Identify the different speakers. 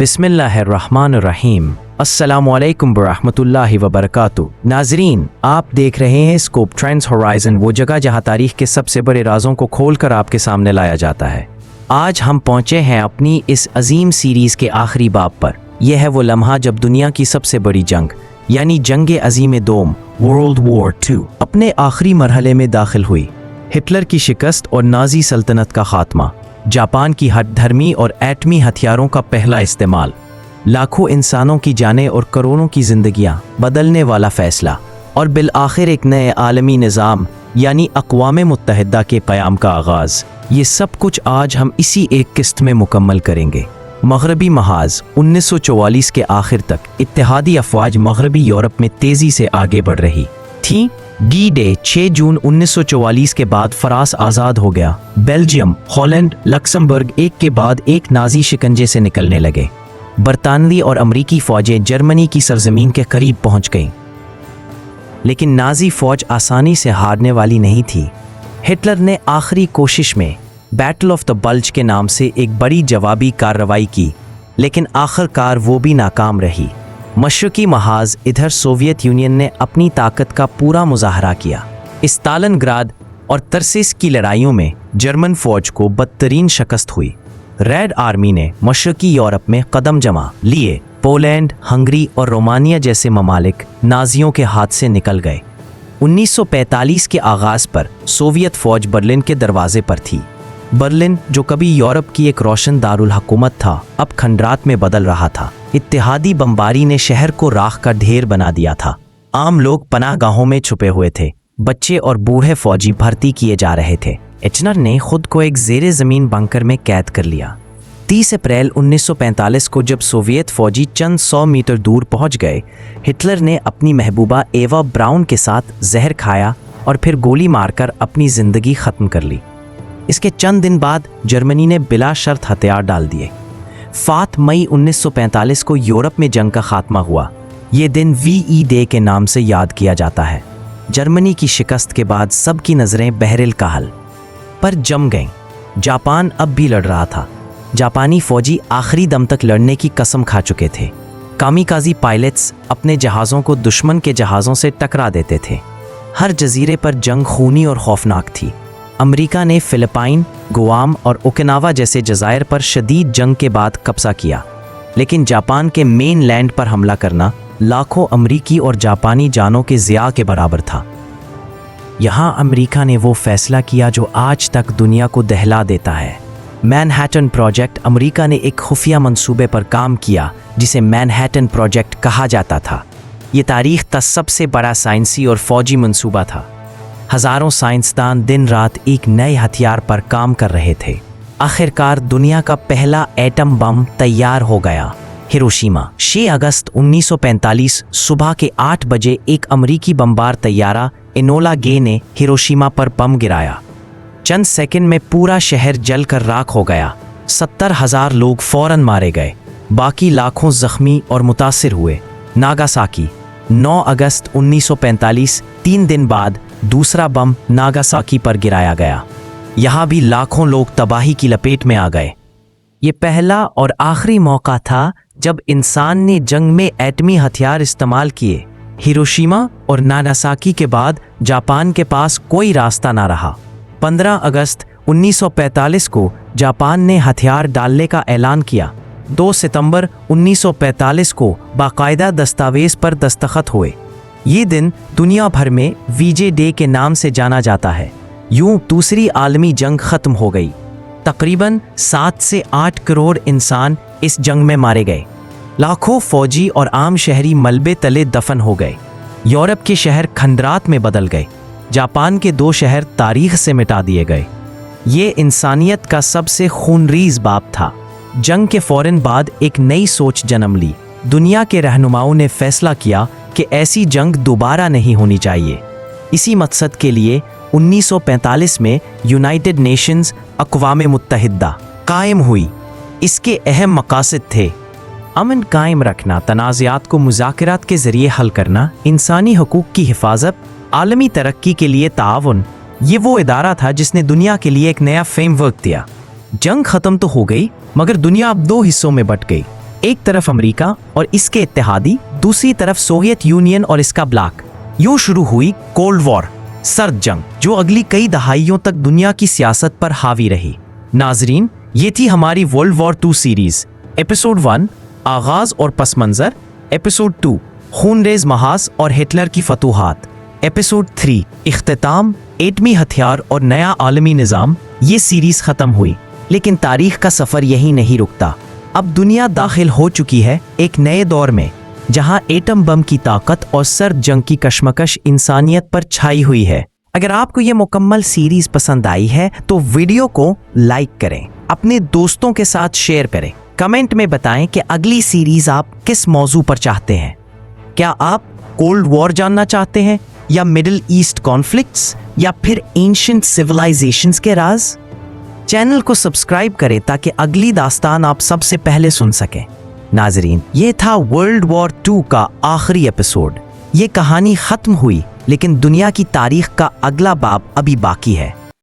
Speaker 1: बिस्मिल्लाहिर्रहमानिर्रहीम। अस्सलामुअलैकुम बरहमतुल्लाहि वबरकातुहू। नाजरीन, आप देख रहे हैं स्कोप ट्रेंड्स होराइजन, वो जगह जहां तारीख के सबसे बड़े राजों को खोलकर आपके सामने लाया जाता है। आज हम पहुंचे हैं अपनी इस अजीम सीरीज के आखिरी बाब पर। यह है वो लम्हा जब दुनिया की सबसे बड़ी जंग यानी जंग अजीम दोम वर्ल्ड वॉर 2 अपने आखिरी मरहले में दाखिल हुई। हिटलर की शिकस्त और नाजी सल्तनत का खात्मा, जापान की हठधर्मी और एटमी हथियारों का पहला इस्तेमाल, लाखों इंसानों की जानें और करोड़ों की जिंदगियां बदलने वाला फैसला, और बिल आखिर एक नए आलमी निज़ाम यानी अक़वाम मुत्तहिदा के क़याम का आगाज़। ये सब कुछ आज हम इसी एक किस्त में मुकम्मल करेंगे। मग़रबी महाज़ 1944 के आखिर तक इत्तेहादी अफ़वाज मग़रबी यूरोप में तेज़ी से आगे बढ़ रही थी। डी डे 6 जून 1944 के बाद फ़रांस आज़ाद हो गया। बेल्जियम, हॉलैंड, लक्समबर्ग एक के बाद एक नाजी शिकंजे से निकलने लगे। बरतानवी और अमरीकी फ़ौजें जर्मनी की सरजमीन के करीब पहुंच गईं। लेकिन नाजी फ़ौज आसानी से हारने वाली नहीं थी। हिटलर ने आखिरी कोशिश में बैटल ऑफ द बल्ज के नाम से एक बड़ी जवाबी कार्रवाई की, लेकिन आखिरकार वो भी नाकाम रही। मशरकी महाज़ इधर सोवियत यूनियन ने अपनी ताकत का पूरा मुजाहरा किया। स्टालिनग्राद और तरसिस की लड़ाइयों में जर्मन फ़ौज को बदतरीन शिकस्त हुई। रेड आर्मी ने मशरकी यूरोप में कदम जमा लिए। पोलैंड, हंगरी और रोमानिया जैसे ममालिक नाजियों के हाथ से निकल गए। 1945 के आगाज़ पर सोवियत फ़ौज बर्लिन के दरवाजे पर थी। बर्लिन, जो कभी यूरोप की एक रोशन दारुल हुकूमत था, अब खंडरात में बदल रहा था। इत्तेहादी बमबारी ने शहर को राख का ढेर बना दिया था। आम लोग पनाहगाहों में छुपे हुए थे। बच्चे और बूढ़े फौजी भर्ती किए जा रहे थे। हिटलर ने खुद को एक ज़ेरे ज़मीन बंकर में कैद कर लिया। 30 अप्रैल 1945 को जब सोवियत फौजी चंद 100 मीटर दूर पहुंच गए, हिटलर ने अपनी महबूबा एवा ब्राउन के साथ जहर खाया और फिर गोली मारकर अपनी ज़िंदगी ख़त्म कर ली। इसके चंद दिन बाद जर्मनी ने बिला शर्त हथियार डाल दिए। 7 मई 1945 को यूरोप में जंग का खात्मा हुआ। ये दिन VE डे के नाम से याद किया जाता है। जर्मनी की शिकस्त के बाद सबकी नज़रें बहरिल काहल पर जम गईं। जापान अब भी लड़ रहा था। जापानी फौजी आखिरी दम तक लड़ने की कसम खा चुके थे। कामिकाजी पायलट्स अपने जहाज़ों को दुश्मन के जहाज़ों से टकरा देते थे। हर जजीरे पर जंग खूनी और खौफनाक थी। अमेरिका ने फिलिपाइन, गुआम और ओकिनावा जैसे जज़ायर पर शदीद जंग के बाद कब्जा किया, लेकिन जापान के मेन लैंड पर हमला करना लाखों अमरीकी और जापानी जानों के ज़िया के बराबर था। यहाँ अमेरिका ने वो फैसला किया जो आज तक दुनिया को दहला देता है। Manhattan project. अमेरिका ने एक खुफिया मंसूबे पर काम किया जिसे मैनहट्टन प्रोजेक्ट कहा जाता था। ये तारीख का सबसे बड़ा साइंसी और फौजी मंसूबा था। हज़ारों साइंसदान दिन रात एक नए हथियार पर काम कर रहे थे। आखिरकार दुनिया का पहला एटम बम तैयार हो गया। हिरोशिमा। 6 अगस्त 1945 सुबह के 8 बजे एक अमरीकी बमबार तैयारा एनोला गे ने हिरोशिमा पर बम गिराया। चंद सेकंड में पूरा शहर जलकर राख हो गया। 70,000 लोग फौरन मारे गए, बाकी लाखों जख्मी और मुतासिर हुए। नागासाकी। 9 अगस्त 1945 3 दिन बाद दूसरा बम नागासाकी पर गिराया गया। यहाँ भी लाखों लोग तबाही की लपेट में आ गए। ये पहला और आखिरी मौका था जब इंसान ने जंग में एटमी हथियार इस्तेमाल किए। हिरोशिमा और नागासाकी के बाद जापान के पास कोई रास्ता ना रहा। 15 अगस्त 1945 को जापान ने हथियार डालने का ऐलान किया। 2 सितंबर 1945 को बाकायदा दस्तावेज पर दस्तखत हुए। ये दिन दुनिया भर में VJ डे के नाम से जाना जाता है। यूं दूसरी आलमी जंग ख़त्म हो गई। तकरीबन 7 से 8 करोड़ इंसान इस जंग में मारे गए। लाखों फौजी और आम शहरी मलबे तले दफन हो गए। यूरोप के शहर खंडरात में बदल गए। जापान के 2 शहर तारीख से मिटा दिए गए। ये इंसानियत का सबसे खूनरेज़ बाब था। जंग के फ़ौरन बाद एक नई सोच जन्म ली। दुनिया के रहनुमाओं ने फैसला किया कि ऐसी जंग दोबारा नहीं होनी चाहिए। इसी मकसद के लिए 1945 में यूनाइटेड नेशंस अक़वाम मुत्तहिदा कायम हुई। इसके अहम मकासद थे: अमन कायम रखना, तनाज़ात को मुज़ाकरात के ज़रिए हल करना, इंसानी हकूक़ की हिफाजत, आलमी तरक्की के लिए ताउन। ये वो इदारा था जिसने दुनिया के लिए एक नया फ्रेमवर्क दिया। जंग ख़त्म तो हो गई, मगर दुनिया अब 2 हिस्सों में बट गई। एक तरफ अमेरिका और इसके इत्तेहादी, दूसरी तरफ सोवियत यूनियन और इसका ब्लॉक। यूं शुरू हुई कोल्ड वॉर, सर्द जंग, जो अगली कई दहाइयों तक दुनिया की सियासत पर हावी रही। नाजरीन, ये थी हमारी वर्ल्ड वॉर 2 सीरीज। एपिसोड 1 आगाज और पस मंजर, एपिसोड 2 खूनरेज महाज और हिटलर की फतूहात, एपिसोड 3 इख्तिताम, एटमी हथियार और नया आलमी निज़ाम। ये सीरीज खत्म हुई, लेकिन तारीख का सफर यहीं नहीं रुकता। अब दुनिया दाखिल हो चुकी है एक नए दौर में, जहां एटम बम की ताकत और सर्द जंग की कशमकश इंसानियत पर छाई हुई है। अगर आपको ये मुकम्मल सीरीज पसंद आई है तो वीडियो को लाइक करें, अपने दोस्तों के साथ शेयर करें, कमेंट में बताएं कि अगली सीरीज आप किस मौजू पर चाहते हैं। क्या आप कोल्ड वॉर जानना चाहते हैं, या मिडिल ईस्ट कॉन्फ्लिक्ट्स, या फिर एंशिएंट सिविलाइजेशंस के राज? चैनल को सब्सक्राइब करें ताकि अगली दास्तान आप सबसे पहले सुन सकें। नाजरीन, ये था वर्ल्ड वॉर 2 का आखिरी एपिसोड। ये कहानी खत्म हुई, लेकिन दुनिया की तारीख का अगला बाब अभी बाकी है।